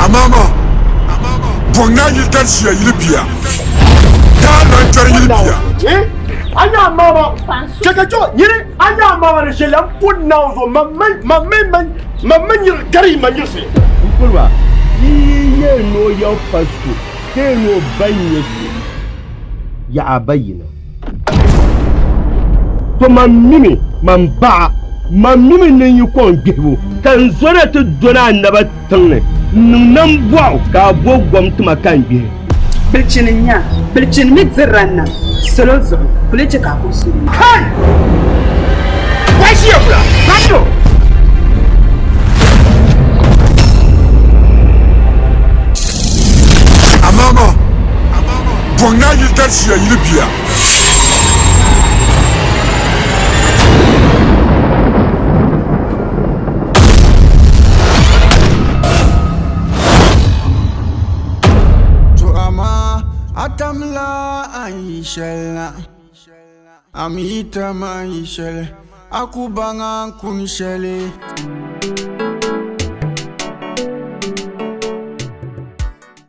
Amama. Bonna yiltarsiya yilbiya. Ta nan jar yilbiya. Anya mama. Kakacho yiri anya mama ne shelam punna zo mamman yir gari man yirse. Kurwa. Iye no ya fasu. Ke no banye. Ya abayina. To mamimi mamba mamimi ne yi kon gebo kan zona to dona annaba tanne nan bwa ka bo gwamtuma kan gbe bilcinin ya bilcin mit zirranna solo zo kuleje ka ko su Kai! Washi ya kula. Kaso. Amama. Bonna yiltarsiya yilbiya. Atamla aishela Amita maishele Akubanga kunshele